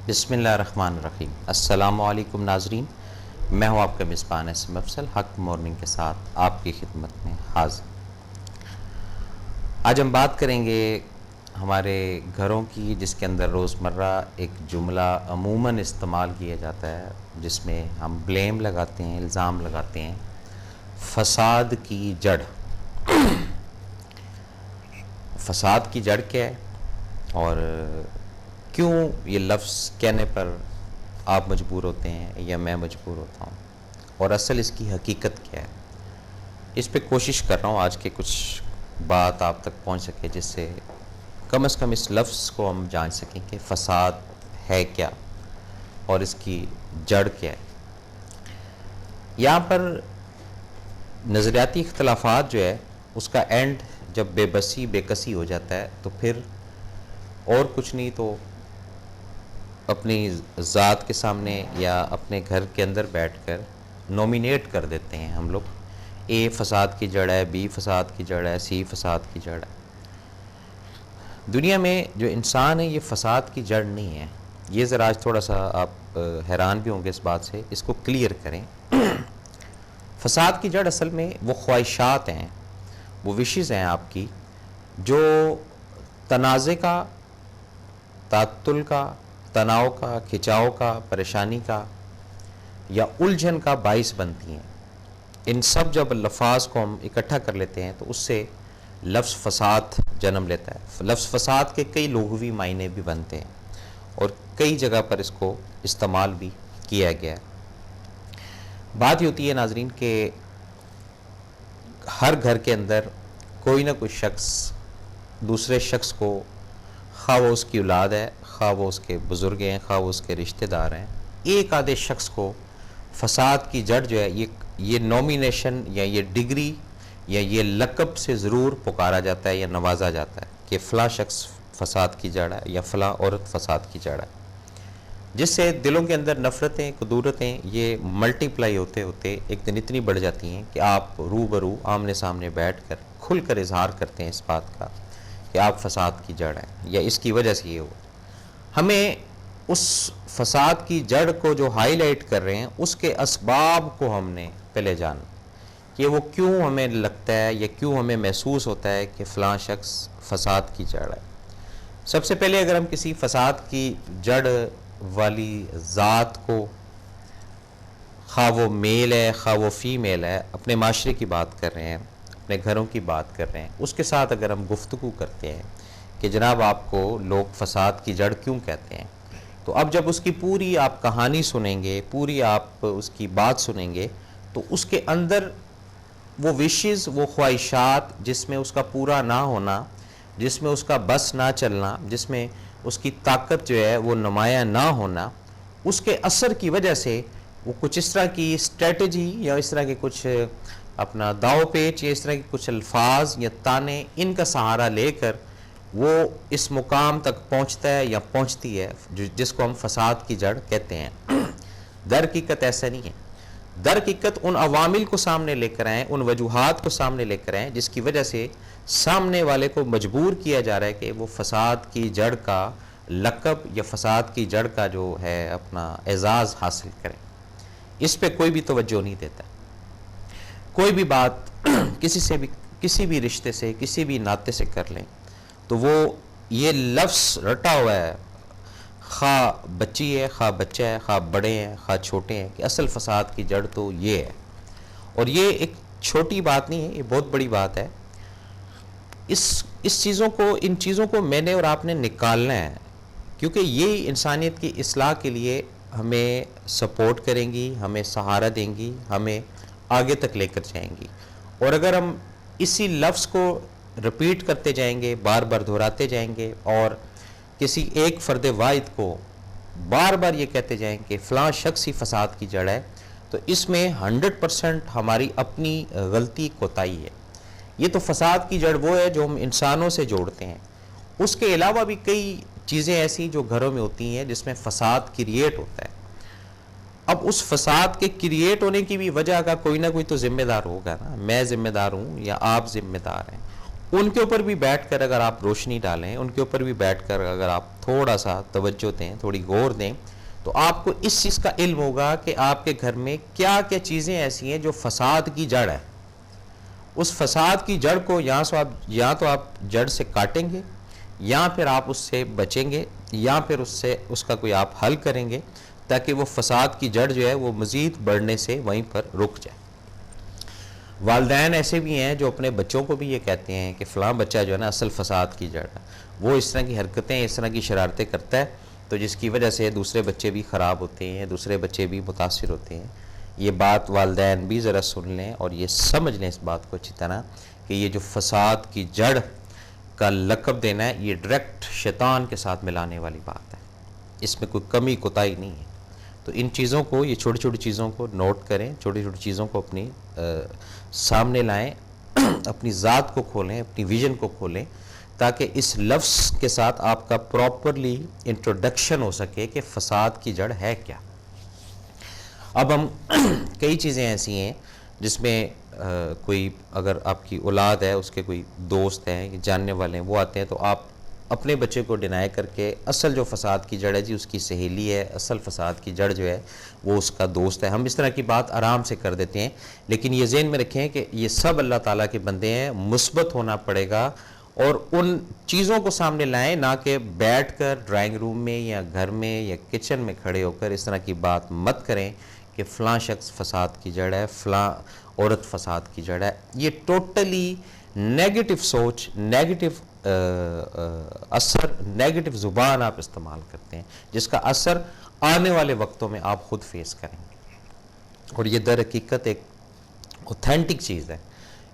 بسم اللہ الرحمن الرحیم۔ السلام علیکم ناظرین، میں ہوں آپ کا میزبان اسم افضل، حق مارننگ کے ساتھ آپ کی خدمت میں حاضر۔ آج ہم بات کریں گے ہمارے گھروں کی، جس کے اندر روزمرہ ایک جملہ عموماً استعمال کیا جاتا ہے جس میں ہم بلیم لگاتے ہیں، الزام لگاتے ہیں، فساد کی جڑ۔ فساد کی جڑ کیا ہے اور کیوں یہ لفظ کہنے پر آپ مجبور ہوتے ہیں یا میں مجبور ہوتا ہوں، اور اصل اس کی حقیقت کیا ہے؟ اس پہ کوشش کر رہا ہوں آج کے کچھ بات آپ تک پہنچ سکے، جس سے کم از کم اس لفظ کو ہم جان سکیں کہ فساد ہے کیا اور اس کی جڑ کیا ہے۔ یہاں پر نظریاتی اختلافات جو ہے اس کا اینڈ جب بے بسی بے کسی ہو جاتا ہے تو پھر اور کچھ نہیں تو اپنی ذات کے سامنے یا اپنے گھر کے اندر بیٹھ کر نومینیٹ کر دیتے ہیں ہم لوگ، اے فساد کی جڑ ہے، بی فساد کی جڑ ہے، سی فساد کی جڑ ہے۔ دنیا میں جو انسان ہے یہ فساد کی جڑ نہیں ہے۔ یہ ذرا آج تھوڑا سا آپ حیران بھی ہوں گے اس بات سے، اس کو کلیئر کریں۔ فساد کی جڑ اصل میں وہ خواہشات ہیں، وہ وشز ہیں آپ کی، جو تنازع کا، تعطل کا، تناؤ کا، کھچاؤ کا، پریشانی کا یا الجھن کا باعث بنتی ہیں۔ ان سب جب الفاظ کو ہم اکٹھا کر لیتے ہیں تو اس سے لفظ فساد جنم لیتا ہے۔ لفظ فساد کے کئی لغوی معنی بھی بنتے ہیں اور کئی جگہ پر اس کو استعمال بھی کیا گیا ہے۔ بات یہ ہوتی ہے ناظرین کہ ہر گھر کے اندر کوئی نہ کوئی شخص دوسرے شخص کو، خواہ وہ اس کی اولاد ہے، خواہ وہ اس کے بزرگ ہیں، خواہ وہ اس کے رشتہ دار ہیں، ایک آدھے شخص کو فساد کی جڑ جو ہے یہ نومینیشن یا یہ ڈگری یا یہ لقب سے ضرور پکارا جاتا ہے یا نوازا جاتا ہے کہ فلاں شخص فساد کی جڑ ہے یا فلاں عورت فساد کی جڑ ہے، جس سے دلوں کے اندر نفرتیں، کدورتیں یہ ملٹی پلائی ہوتے ہوتے ایک دن اتنی بڑھ جاتی ہیں کہ آپ روبرو آمنے سامنے بیٹھ کر کھل کر اظہار کرتے ہیں اس بات کا کہ آپ فساد کی جڑ ہیں یا اس کی وجہ سے یہ ہو۔ ہمیں اس فساد کی جڑ کو جو ہائی لائٹ کر رہے ہیں اس کے اسباب کو ہم نے پہلے جانا کہ وہ کیوں ہمیں لگتا ہے یا کیوں ہمیں محسوس ہوتا ہے کہ فلاں شخص فساد کی جڑ ہے۔ سب سے پہلے اگر ہم کسی فساد کی جڑ والی ذات کو، خواہ وہ میل ہے خواہ وہ فیمیل ہے، اپنے معاشرے کی بات کر رہے ہیں، اپنے گھروں کی بات کر رہے ہیں، اس کے ساتھ اگر ہم گفتگو کرتے ہیں کہ جناب آپ کو لوگ فساد کی جڑ کیوں کہتے ہیں، تو اب جب اس کی پوری آپ کہانی سنیں گے، پوری آپ اس کی بات سنیں گے، تو اس کے اندر وہ وشز، وہ خواہشات جس میں اس کا پورا نہ ہونا، جس میں اس کا بس نہ چلنا، جس میں اس کی طاقت جو ہے وہ نمایاں نہ ہونا، اس کے اثر کی وجہ سے وہ کچھ اس طرح کی اسٹریٹجی یا اس طرح کے کچھ اپنا داؤ پیچ یا اس طرح کے کچھ الفاظ یا تانے، ان کا سہارا لے کر وہ اس مقام تک پہنچتا ہے یا پہنچتی ہے جس کو ہم فساد کی جڑ کہتے ہیں۔ در حقیقت ایسا نہیں ہے۔ در حقیقت ان عوامل کو سامنے لے کر آئیں، ان وجوہات کو سامنے لے کر آئیں جس کی وجہ سے سامنے والے کو مجبور کیا جا رہا ہے کہ وہ فساد کی جڑ کا لقب یا فساد کی جڑ کا جو ہے اپنا اعزاز حاصل کریں۔ اس پہ کوئی بھی توجہ نہیں دیتا۔ کوئی بھی بات کسی سے بھی، کسی بھی رشتے سے، کسی بھی ناطے سے کر لیں تو وہ یہ لفظ رٹا ہوا ہے، خواہ بچی ہے، خواہ بچہ ہے، خواہ بڑے ہیں، خواہ چھوٹے ہیں، کہ اصل فساد کی جڑ تو یہ ہے۔ اور یہ ایک چھوٹی بات نہیں ہے، یہ بہت بڑی بات ہے۔ اس چیزوں کو، ان چیزوں کو میں نے اور آپ نے نکالنا ہے، کیونکہ یہ انسانیت کی اصلاح کے لیے ہمیں سپورٹ کریں گی، ہمیں سہارا دیں گی، ہمیں آگے تک لے کر جائیں گی۔ اور اگر ہم اسی لفظ کو رپیٹ کرتے جائیں گے، بار بار دہراتے جائیں گے اور کسی ایک فرد واحد کو بار بار یہ کہتے جائیں کہ فلاں شخص ہی فساد کی جڑ ہے، تو اس میں 100% ہماری اپنی غلطی کوتاہی ہے۔ یہ تو فساد کی جڑ وہ ہے جو ہم انسانوں سے جوڑتے ہیں۔ اس کے علاوہ بھی کئی چیزیں ایسی جو گھروں میں ہوتی ہیں جس میں فساد کریٹ ہوتا ہے۔ اب اس فساد کے کریٹ ہونے کی بھی وجہ کا کوئی نہ کوئی تو ذمہ دار ہوگا نا، میں ذمہ دار ہوں یا آپ ذمہ دار ہیں۔ ان کے اوپر بھی بیٹھ کر اگر آپ روشنی ڈالیں، ان کے اوپر بھی بیٹھ کر اگر آپ تھوڑا سا توجہ دیں، تھوڑی غور دیں، تو آپ کو اس چیز کا علم ہوگا کہ آپ کے گھر میں کیا کیا چیزیں ایسی ہیں جو فساد کی جڑ ہے۔ اس فساد کی جڑ کو یا تو آپ جڑ سے کاٹیں گے، یا پھر آپ اس سے بچیں گے، یا پھر اس کا کوئی آپ حل کریں گے تاکہ وہ فساد کی جڑ جو ہے وہ مزید بڑھنے سے وہیں پر رک جائے۔ والدین ایسے بھی ہیں جو اپنے بچوں کو بھی یہ کہتے ہیں کہ فلاں بچہ جو ہے نا اصل فساد کی جڑ ہے، وہ اس طرح کی حرکتیں، اس طرح کی شرارتیں کرتا ہے، تو جس کی وجہ سے دوسرے بچے بھی خراب ہوتے ہیں، دوسرے بچے بھی متاثر ہوتے ہیں۔ یہ بات والدین بھی ذرا سن لیں اور یہ سمجھ لیں اس بات کو اچھی طرح کہ یہ جو فساد کی جڑ کا لقب دینا ہے، یہ ڈائریکٹ شیطان کے ساتھ ملانے والی بات ہے، اس میں کوئی کمی کوتاہی نہیں ہے۔ تو ان چیزوں کو، یہ چھوٹی چھوٹی چیزوں کو نوٹ کریں، چھوٹی چھوٹی چیزوں کو اپنی سامنے لائیں، اپنی ذات کو کھولیں، اپنی ویژن کو کھولیں، تاکہ اس لفظ کے ساتھ آپ کا پراپرلی انٹروڈکشن ہو سکے کہ فساد کی جڑ ہے کیا۔ اب ہم کئی چیزیں ایسی ہیں جس میں کوئی اگر آپ کی اولاد ہے، اس کے کوئی دوست ہیں، جاننے والے ہیں، وہ آتے ہیں تو آپ اپنے بچے کو ڈینائی کر کے اصل جو فساد کی جڑ ہے جی اس کی سہیلی ہے، اصل فساد کی جڑ جو ہے وہ اس کا دوست ہے، ہم اس طرح کی بات آرام سے کر دیتے ہیں۔ لیکن یہ ذہن میں رکھیں کہ یہ سب اللہ تعالیٰ کے بندے ہیں، مثبت ہونا پڑے گا، اور ان چیزوں کو سامنے لائیں، نہ کہ بیٹھ کر ڈرائنگ روم میں یا گھر میں یا کچن میں کھڑے ہو کر اس طرح کی بات مت کریں کہ فلاں شخص فساد کی جڑ ہے، فلاں عورت فساد کی جڑ ہے۔ یہ ٹوٹلی نیگیٹو سوچ، نیگیٹو اثر، نیگیٹو زبان آپ استعمال کرتے ہیں، جس کا اثر آنے والے وقتوں میں آپ خود فیس کریں گے۔ اور یہ در حقیقت ایک اوتھینٹک چیز ہے،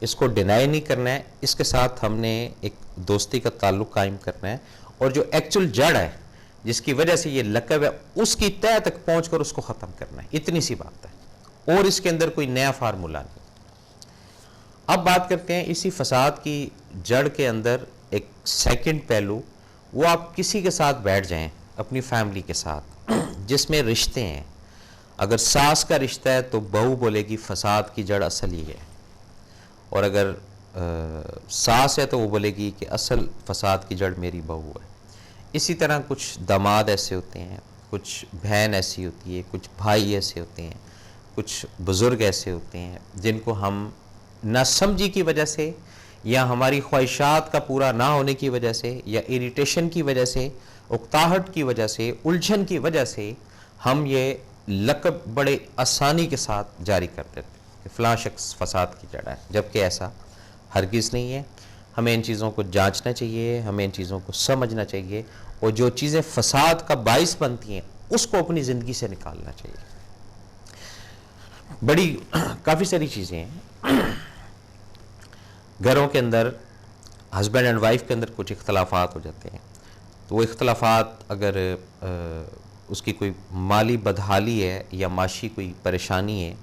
اس کو ڈینائی نہیں کرنا ہے، اس کے ساتھ ہم نے ایک دوستی کا تعلق قائم کرنا ہے، اور جو ایکچول جڑ ہے جس کی وجہ سے یہ لقب ہے اس کی تہہ تک پہنچ کر اس کو ختم کرنا ہے، اتنی سی بات ہے، اور اس کے اندر کوئی نیا فارمولہ نہیں۔ اب بات کرتے ہیں اسی فساد کی جڑ کے اندر ایک سیکنڈ پہلو، وہ آپ کسی کے ساتھ بیٹھ جائیں، اپنی فیملی کے ساتھ جس میں رشتے ہیں۔ اگر ساس کا رشتہ ہے تو بہو بولے گی فساد کی جڑ اصل ہی ہے، اور اگر ساس ہے تو وہ بولے گی کہ اصل فساد کی جڑ میری بہو ہے۔ اسی طرح کچھ داماد ایسے ہوتے ہیں، کچھ بہن ایسی ہوتی ہے، کچھ بھائی ایسے ہوتے ہیں، کچھ بزرگ ایسے ہوتے ہیں جن کو ہم نہ سمجھی کی وجہ سے، یا ہماری خواہشات کا پورا نہ ہونے کی وجہ سے، یا اریٹیشن کی وجہ سے، اکتاہٹ کی وجہ سے، الجھن کی وجہ سے ہم یہ لقب بڑے آسانی کے ساتھ جاری کر دیتے ہیں کہ فلاں شخص فساد کی جڑ ہے، جبکہ ایسا ہرگز نہیں ہے۔ ہمیں ان چیزوں کو جانچنا چاہیے، ہمیں ان چیزوں کو سمجھنا چاہیے، اور جو چیزیں فساد کا باعث بنتی ہیں اس کو اپنی زندگی سے نکالنا چاہیے۔ بڑی کافی ساری چیزیں ہیں گھروں کے اندر، ہسبینڈ اینڈ وائف کے اندر کچھ اختلافات ہو جاتے ہیں، تو وہ اختلافات اگر اس کی کوئی مالی بدحالی ہے یا معاشی کوئی پریشانی ہے،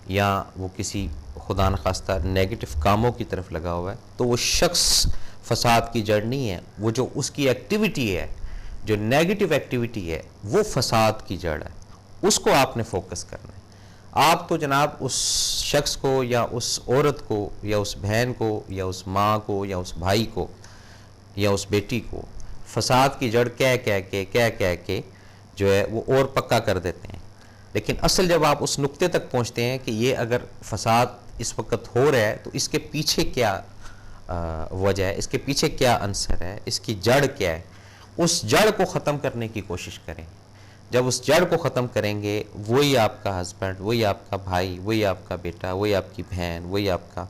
یا وہ کسی خدا نخواستہ نیگیٹو کاموں کی طرف لگا ہوا ہے، تو وہ شخص فساد کی جڑ نہیں ہے، وہ جو اس کی ایکٹیویٹی ہے، جو نیگیٹو ایکٹیویٹی ہے، وہ فساد کی جڑ ہے، اس کو آپ نے فوکس کرنا ہے۔ آپ تو جناب اس شخص کو یا اس عورت کو یا اس بہن کو یا اس ماں کو یا اس بھائی کو یا اس بیٹی کو فساد کی جڑ کہہ کے جو ہے وہ اور پکا کر دیتے ہیں، لیکن اصل جب آپ اس نقطے تک پہنچتے ہیں کہ یہ اگر فساد اس وقت ہو رہا ہے تو اس کے پیچھے کیا وجہ ہے، اس کے پیچھے کیا عنصر ہے، اس کی جڑ کیا ہے، اس جڑ کو ختم کرنے کی کوشش کریں۔ جب اس جڑ کو ختم کریں گے، وہی آپ کا ہسبینڈ، وہی آپ کا بھائی، وہی آپ کا بیٹا، وہی آپ کی بہن، وہی آپ کا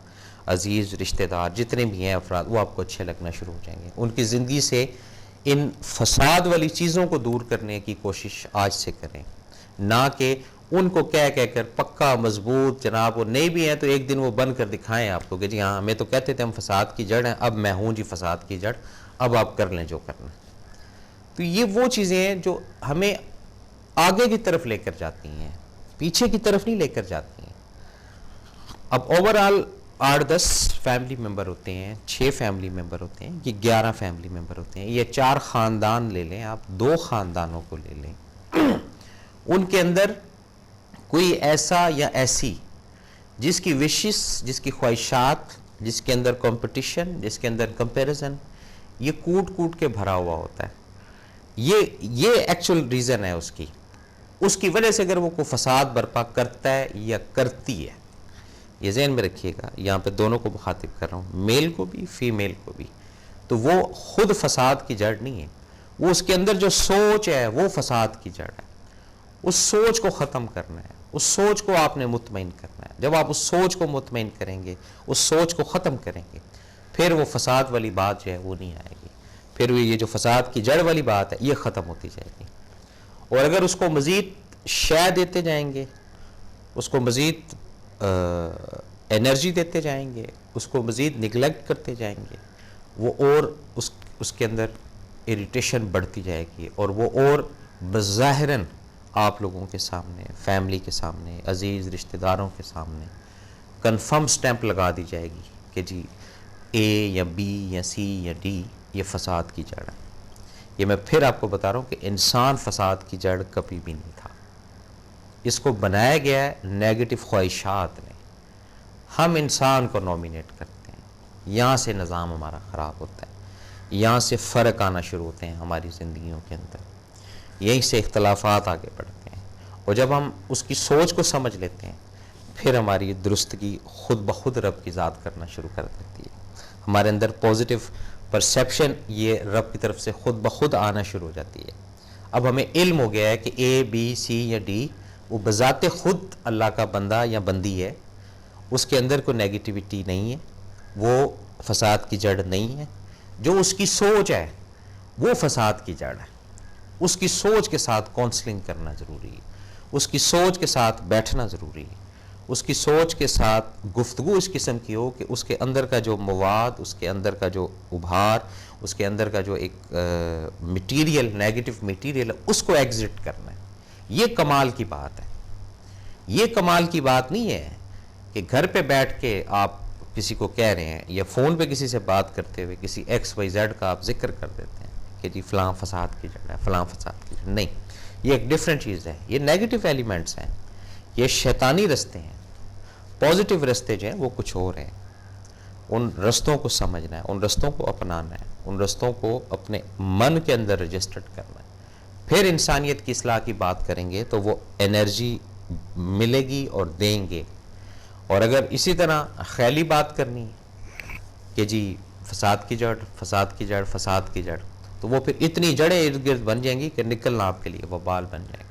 عزیز رشتہ دار، جتنے بھی ہیں افراد، وہ آپ کو اچھے لگنا شروع ہو جائیں گے۔ ان کی زندگی سے ان فساد والی چیزوں کو دور کرنے کی کوشش آج سے کریں، نہ کہ ان کو کہہ کر پکا مضبوط، جناب وہ نہیں بھی ہیں تو ایک دن وہ بن کر دکھائیں آپ کو کہ جی ہاں ہمیں تو کہتے تھے ہم فساد کی جڑ ہیں، اب میں ہوں جی فساد کی جڑ، اب آپ کر لیں جو کرنا۔ تو یہ وہ چیزیں ہیں جو ہمیں آگے کی طرف لے کر جاتی ہیں، پیچھے کی طرف نہیں لے کر جاتی ہیں۔ اب اوورآل 8-10 فیملی ممبر ہوتے ہیں، 6 فیملی ممبر ہوتے ہیں، یہ 11 فیملی ممبر ہوتے ہیں، یہ 4 خاندان لے لیں آپ، 2 خاندانوں کو لے لیں، ان کے اندر کوئی ایسا یا ایسی جس کی وشز، جس کی خواہشات جس کے اندر کمپٹیشن، جس کے اندر کمپیریزن، یہ کوٹ کوٹ کے بھرا ہوا ہوتا ہے. یہ ایکچول ریزن ہے اس کی وجہ سے اگر وہ کوئی فساد برپا کرتا ہے یا کرتی ہے. یہ ذہن میں رکھیے گا، یہاں پہ دونوں کو مخاطب کر رہا ہوں، میل کو بھی فیمیل کو بھی. تو وہ خود فساد کی جڑ نہیں ہے، وہ اس کے اندر جو سوچ ہے وہ فساد کی جڑ ہے. اس سوچ کو ختم کرنا ہے، اس سوچ کو آپ نے مطمئن کرنا ہے. جب آپ اس سوچ کو مطمئن کریں گے، اس سوچ کو ختم کریں گے، پھر وہ فساد والی بات جو ہے وہ نہیں آئے گی. پھر یہ جو فساد کی جڑ والی بات ہے یہ ختم ہوتی جائے گی. اور اگر اس کو مزید شے دیتے جائیں گے، اس کو مزید انرجی دیتے جائیں گے، اس کو مزید نگلیکٹ کرتے جائیں گے، وہ اور اس کے اندر اریٹیشن بڑھتی جائے گی، اور وہ اور بظاہراً آپ لوگوں کے سامنے، فیملی کے سامنے، عزیز رشتہ داروں کے سامنے کنفرم سٹیمپ لگا دی جائے گی کہ جی اے یا بی یا سی یا ڈی یہ فساد کی جڑ ہے. یہ میں پھر آپ کو بتا رہا ہوں کہ انسان فساد کی جڑ کبھی بھی نہیں تھا. اس کو بنایا گیا ہے نیگیٹو خواہشات نے. ہم انسان کو نومینیٹ کرتے ہیں، یہاں سے نظام ہمارا خراب ہوتا ہے، یہاں سے فرق آنا شروع ہوتے ہیں ہماری زندگیوں کے اندر، یہیں سے اختلافات آگے بڑھتے ہیں. اور جب ہم اس کی سوچ کو سمجھ لیتے ہیں، پھر ہماری درستگی خود بخود رب کی ذات کرنا شروع کر دیتی ہے. ہمارے اندر پازیٹیو پرسیپشن یہ رب کی طرف سے خود بخود آنا شروع ہو جاتی ہے. اب ہمیں علم ہو گیا ہے کہ اے بی سی یا ڈی وہ بذات خود اللہ کا بندہ یا بندی ہے، اس کے اندر کوئی نیگیٹیوٹی نہیں ہے، وہ فساد کی جڑ نہیں ہے. جو اس کی سوچ ہے وہ فساد کی جڑ ہے. اس کی سوچ کے ساتھ کونسلنگ کرنا ضروری ہے، اس کی سوچ کے ساتھ بیٹھنا ضروری ہے، اس کی سوچ کے ساتھ گفتگو اس قسم کی ہو کہ اس کے اندر کا جو مواد، اس کے اندر کا جو ابھار، اس کے اندر کا جو ایک میٹیریل، نیگیٹو میٹیریل ہے، اس کو ایگزٹ کرنا ہے. یہ کمال کی بات ہے. یہ کمال کی بات نہیں ہے کہ گھر پہ بیٹھ کے آپ کسی کو کہہ رہے ہیں یا فون پہ کسی سے بات کرتے ہوئے کسی ایکس وائی زیڈ کا آپ ذکر کر دیتے ہیں کہ جی فلاں فساد کی جڑ ہے، فلاں فساد کی جڑ. نہیں، یہ ایک ڈیفرنٹ چیز ہے. یہ نیگیٹو ایلیمنٹس ہیں، یہ شیطانی رستے ہیں. پازیٹیو رستے جو ہیں وہ کچھ اور ہیں. ان رستوں کو سمجھنا ہے، ان رستوں کو اپنانا ہے، ان رستوں کو اپنے من کے اندر رجسٹرڈ کرنا ہے. پھر انسانیت کی اصلاح کی بات کریں گے تو وہ انرجی ملے گی اور دیں گے. اور اگر اسی طرح خیالی بات کرنی ہے کہ جی فساد کی جڑ، فساد کی جڑ، فساد کی جڑ، تو وہ پھر اتنی جڑیں ارد گرد بن جائیں گی کہ نکلنا آپ کے لیے وبال بن جائے گا.